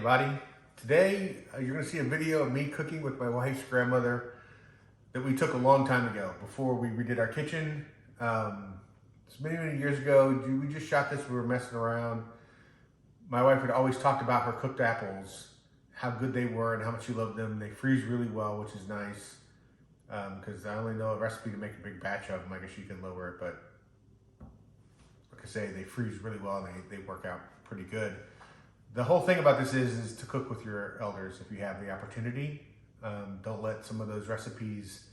everybody. Today you're going to see a video of me cooking with my wife's grandmother that we took a long time ago before we redid our kitchen. It's many years ago. We just shot this. We were messing around. My wife had always talked about her cooked apples, how good they were and how much she loved them. They freeze really well, which is nice because I only know a recipe to make a big batch of them. I guess you can lower it, but like I say, they freeze really well and they work out pretty good. The whole thing about this is to cook with your elders if you have the opportunity. Don't let some of those recipes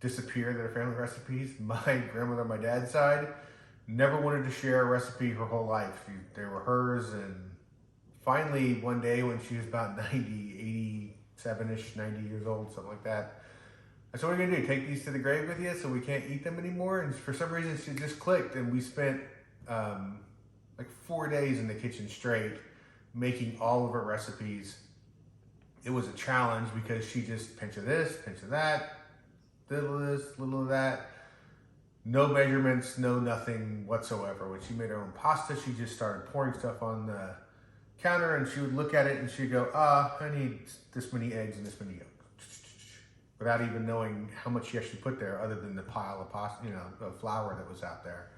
disappear that are family recipes. My grandmother on my dad's side never wanted to share a recipe her whole life. They were hers, and finally one day when she was about 90, 87-ish, 90 years old, something like that, I said, what are you gonna do, take these to the grave with you so we can't eat them anymore? And for some reason she just clicked, and we spent like 4 days in the kitchen straight making all of her recipes. It was a challenge because she just pinch of this, pinch of that, little of this, little of that. No measurements, no nothing whatsoever. When she made her own pasta, she just started pouring stuff on the counter, and she would look at it and she'd go, I need this many eggs and this many yolks, without even knowing how much she actually put there other than the pile of pasta, of flour that was out there.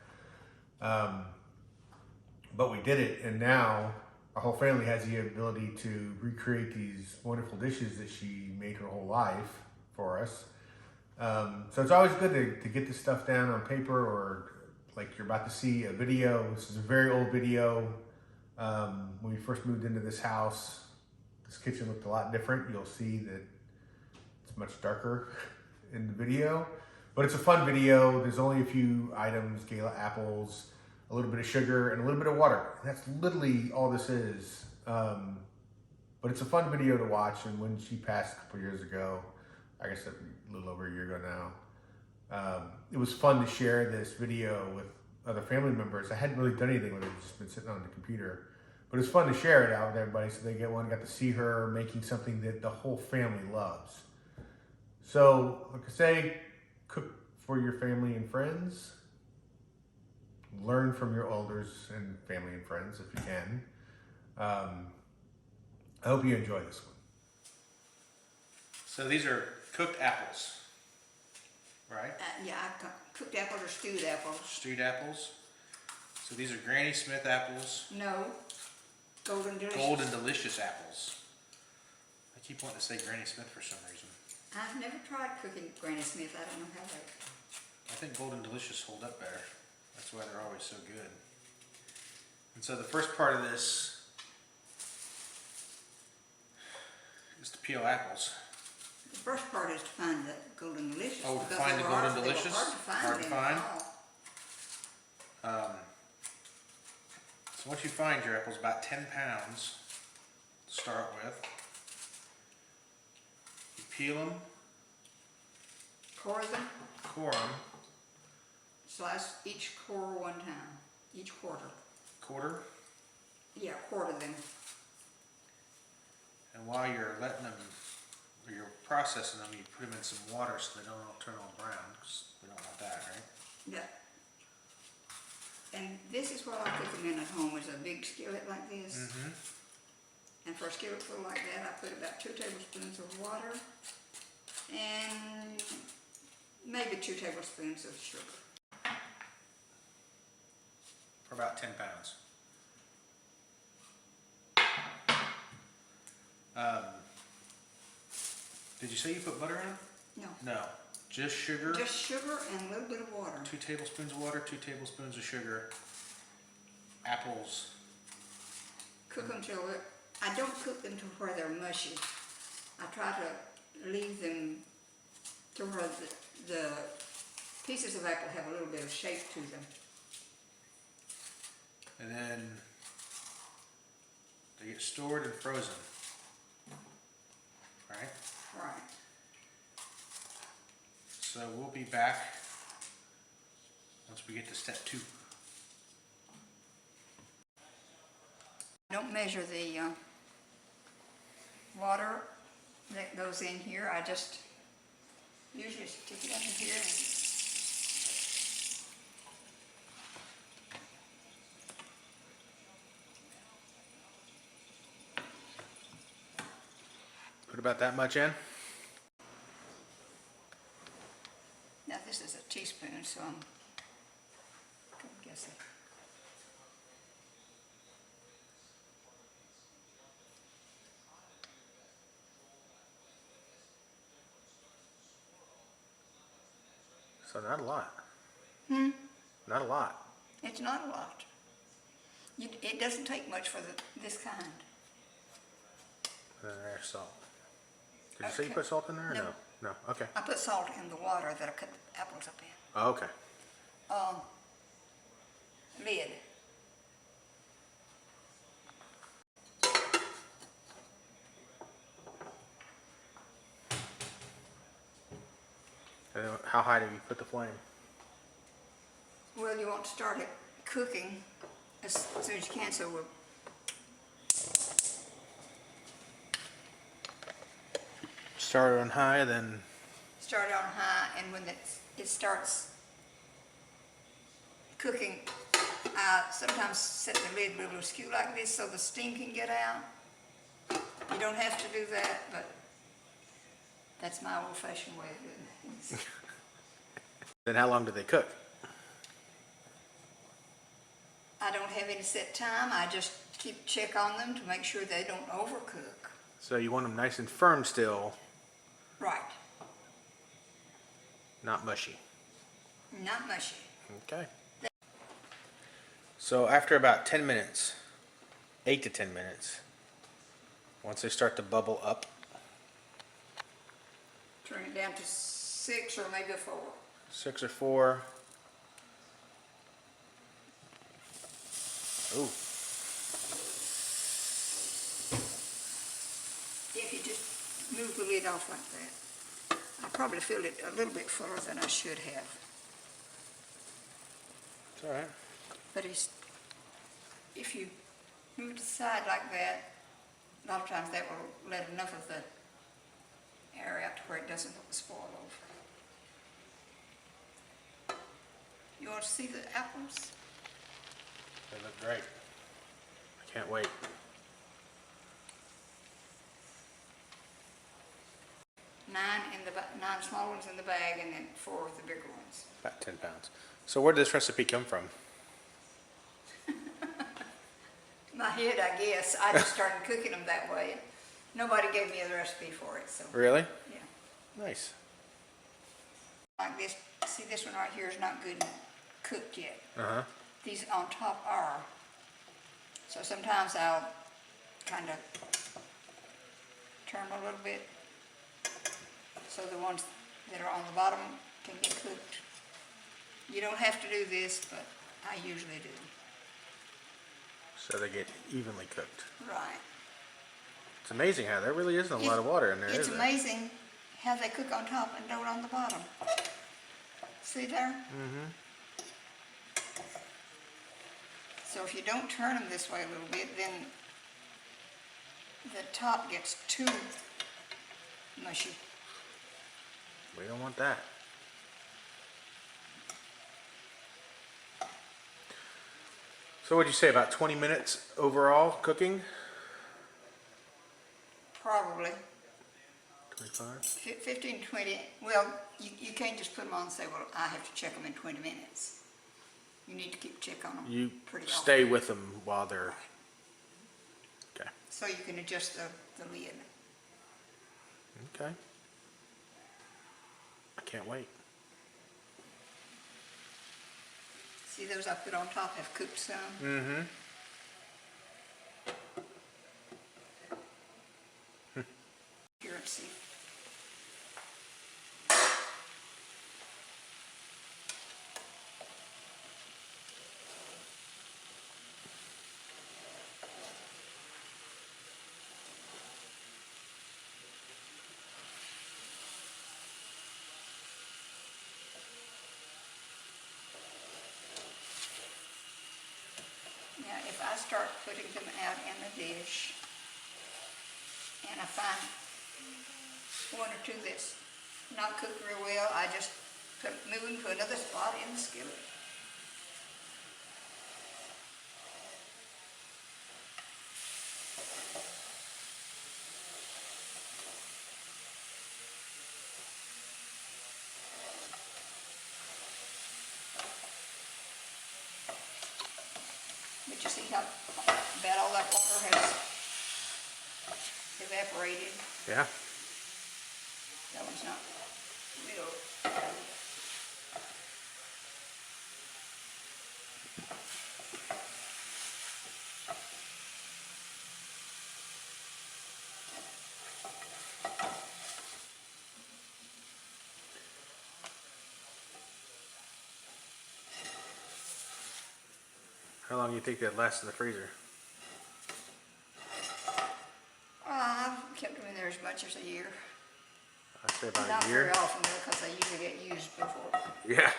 But we did it, and now our whole family has the ability to recreate these wonderful dishes that she made her whole life for us. So it's always good to get this stuff down on paper, or like you're about to see a video. This is a very old video. When we first moved into this house, this kitchen looked a lot different. You'll see that it's much darker in the video, but it's a fun video. There's only a few items: Gala apples, a little bit of sugar, and a little bit of water. And that's literally all this is. But it's a fun video to watch. And when she passed a couple years ago, I guess a little over a year ago now, it was fun to share this video with other family members. I hadn't really done anything with it, just been sitting on the computer. But it's fun to share it out with everybody so they got to see her making something that the whole family loves. So, like I say, cook for your family and friends. Learn from your elders and family and friends if you can. I hope you enjoy this one. So these are cooked apples, right? Yeah, cooked apples or stewed apples. Stewed apples. So these are Granny Smith apples. No, Golden Delicious. Golden Delicious apples. I keep wanting to say Granny Smith for some reason. I've never tried cooking Granny Smith. I don't know how they... I think Golden Delicious hold up better. That's why they're always so good. And so the first part of this is to peel apples. The first part is to find the Golden Delicious. Oh, to find the Golden Delicious? Hard to find. So once you find your apples, about 10 pounds to start with, you peel them, Core them. Slice each core one time. Each quarter. Quarter? Yeah, quarter them. And while you're letting them, or you're processing them, you put them in some water so they don't all turn all brown, because we don't want that, right? Yeah. And this is what I cook them in at home, is a big skillet like this. Mm-hmm. And for a skillet full like that, I put about 2 tablespoons of water and maybe 2 tablespoons of sugar. For about 10 pounds. Did you say you put butter in them? No. No. Just sugar? Just sugar and a little bit of water. 2 tablespoons of water, 2 tablespoons of sugar. Apples. Cook them till I don't cook them to where they're mushy. I try to leave them to where the pieces of apple have a little bit of shape to them. And then they get stored and frozen. Right? Right. So we'll be back once we get to step 2. Don't measure the water that goes in here. I just usually stick it under here. about that much in. Now this is a teaspoon, so I'm guessing. So not a lot. Hmm? Not a lot. It's not a lot. It doesn't take much for this kind. And then there's salt. Did you say you Okay. put salt in there or No. no? No. Okay. I put salt in the water that I cut the apples up in. Oh, okay. Lid. And then how high do you put the flame? Well, you want to start it cooking as soon as you can, so we'll Start it on high, then start it on high, and when it starts cooking, I sometimes set the lid with a little skew like this so the steam can get out. You don't have to do that, but that's my old-fashioned way of doing things. then how long do they cook? I don't have any set time. I just keep check on them to make sure they don't overcook. So you want them nice and firm still, Right. not mushy. Not mushy. Okay. So after about 10 minutes, 8 to 10 minutes, once they start to bubble up, Turn it down to 6 or maybe a 4. 6 or 4. Ooh, If you just move the lid off like that. I probably filled it a little bit fuller than I should have. it's all right. But if you move it to the side like that, a lot of times that will let enough of the air out to where it doesn't spoil over. You want to see the apples? They look great. I can't wait. Nine small ones in the bag, and then 4 of the bigger ones. About 10 pounds. So where did this recipe come from? My head, I guess. I just started cooking them that way. Nobody gave me the recipe for it, so Really? yeah. Nice. Like this. See, this one right here is not good and cooked yet. Uh-huh. These on top are. So sometimes I'll kind of turn them a little bit so the ones that are on the bottom can get cooked. You don't have to do this, but I usually do. So they get evenly cooked. Right. It's amazing how there really isn't a lot of water in there, It's is there? amazing how they cook on top and don't on the bottom. See there? Mm-hmm. So if you don't turn them this way a little bit, then the top gets too mushy. We don't want that. So what'd you say, about 20 minutes overall cooking? Probably. 25? 15, 20. Well, you can't just put them on and say, well, I have to check them in 20 minutes. You need to keep check on them You pretty stay often. with them while they're... Okay. So you can adjust the lid. Okay. I can't wait. See those I put on top have cooked some? Mm-hmm. Here, let's see. Now, if I start putting them out in the dish, and I find one or two that's not cooked real well, I just move them to another spot in the skillet. But you see how bad all that water has evaporated? Yeah. That one's not real. How long do you think that lasts in the freezer? I've kept them in there as much as a year. I'd say about Not a year. very often though, because they usually get used before. Yeah.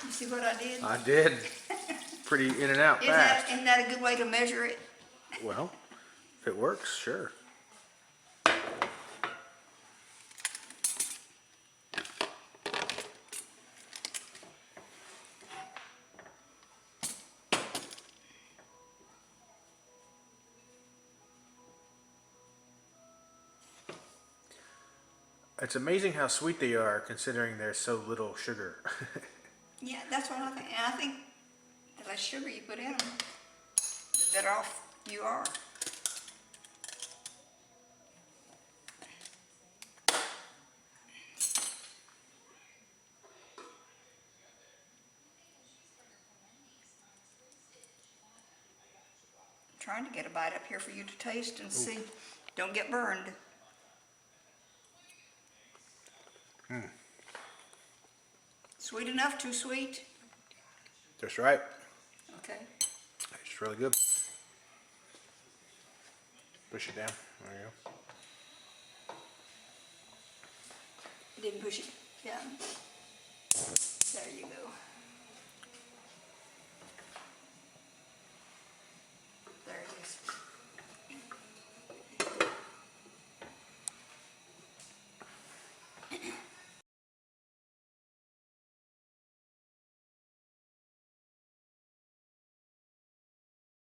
You see what I did? I did. Pretty in and out fast. Isn't that a good way to measure it? Well, if it works, sure. It's amazing how sweet they are considering there's so little sugar. Yeah, that's what I think. And I think the less sugar you put in them, the better off you are. I'm trying to get a bite up here for you to taste and see. Don't get burned. Sweet enough? Too sweet? Just right. Okay. It's really good. Push it down. There you go. Didn't push it down. There you go.